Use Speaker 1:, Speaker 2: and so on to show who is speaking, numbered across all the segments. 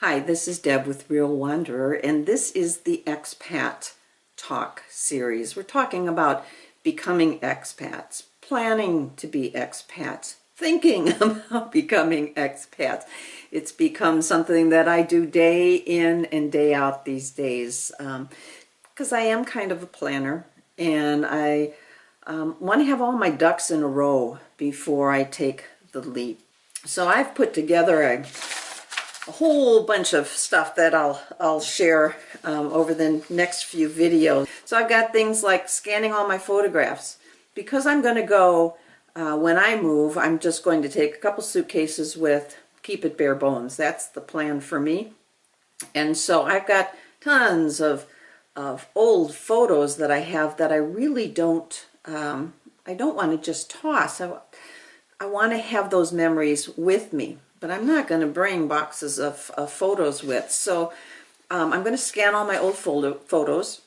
Speaker 1: Hi, this is Deb with Real Wanderer, and this is the Expat Talk series. We're talking about becoming expats, planning to be expats, thinking about becoming expats. It's become something that I do day in and day out these days because I am kind of a planner, and I want to have all my ducks in a row before I take the leap. So I've put together a whole bunch of stuff that I'll share over the next few videos. So I've got things like scanning all my photographs. Because I'm going to go, when I move, I'm just going to take a couple suitcases with, keep it bare bones. That's the plan for me. And so I've got tons of old photos that I have that I really don't, I don't want to just toss. I want to have those memories with me. But I'm not going to bring boxes of photos with. So I'm going to scan all my old photos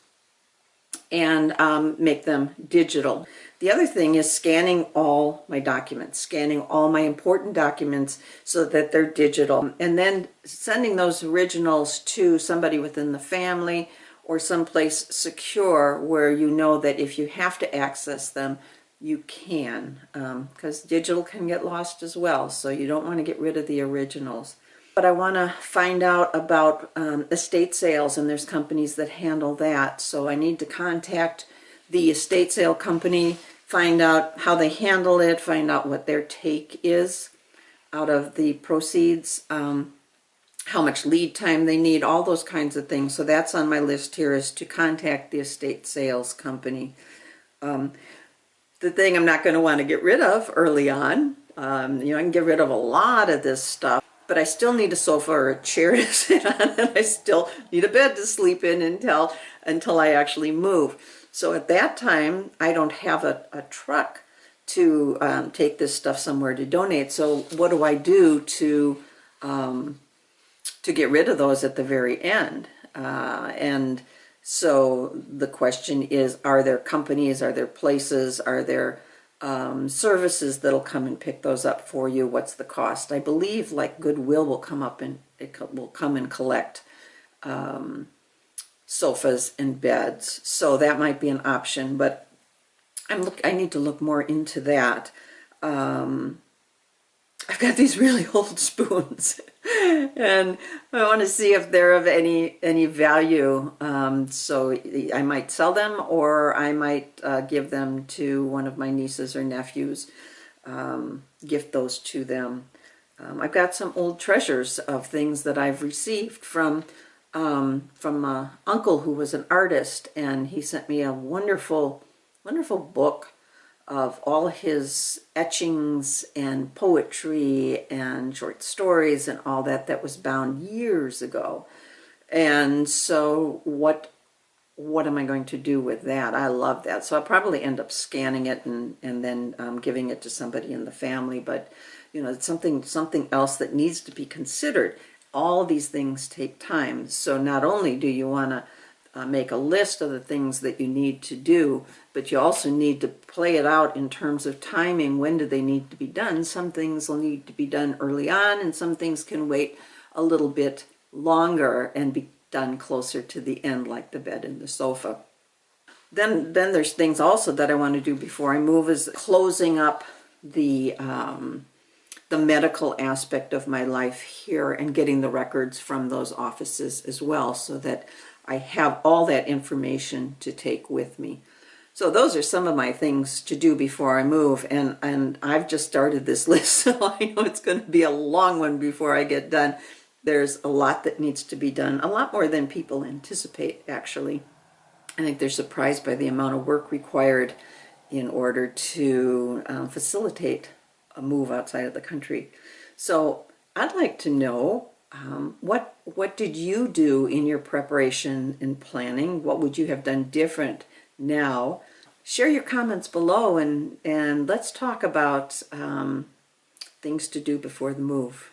Speaker 1: and make them digital. The other thing is scanning all my documents, scanning all my important documents so that they're digital, and then sending those originals to somebody within the family or someplace secure where you know that if you have to access them, you can, because digital can get lost as well, so you don't want to get rid of the originals. But I want to find out about estate sales, and there's companies that handle that, so I need to contact the estate sale company, find out how they handle it, find out what their take is out of the proceeds, how much lead time they need, all those kinds of things. So that's on my list here, is to contact the estate sales company. The thing I'm not going to want to get rid of early on, I can get rid of a lot of this stuff, but I still need a sofa or a chair to sit on, and I still need a bed to sleep in until I actually move. So at that time, I don't have a truck to take this stuff somewhere to donate. So what do I do to get rid of those at the very end? So the question is, are there companies, are there places, are there services that'll come and pick those up for you? What's the cost? I believe like Goodwill will come up and will come and collect sofas and beds. So that might be an option, but I need to look more into that. I've got these really old spoons, and I want to see if they're of any value. So I might sell them, or I might give them to one of my nieces or nephews, gift those to them. I've got some old treasures of things that I've received from an uncle who was an artist, and he sent me a wonderful, wonderful book of all his etchings and poetry and short stories and all that was bound years ago. And so what am I going to do with that? I love that. So I'll probably end up scanning it and then giving it to somebody in the family. But it's something else that needs to be considered. All these things take time. So not only do you want to make a list of the things that you need to do, but you also need to play it out in terms of timing. When do they need to be done? Some things will need to be done early on, and some things can wait a little bit longer and be done closer to the end, like the bed and the sofa. Then there's things also that I want to do before I move, is closing up the medical aspect of my life here and getting the records from those offices as well, so that I have all that information to take with me. So those are some of my things to do before I move, and I've just started this list, so I know it's going to be a long one before I get done. There's a lot that needs to be done, a lot more than people anticipate, actually. I think they're surprised by the amount of work required in order to facilitate a move outside of the country. So I'd like to know, what did you do in your preparation and planning? What would you have done different now? Share your comments below, and let's talk about things to do before the move.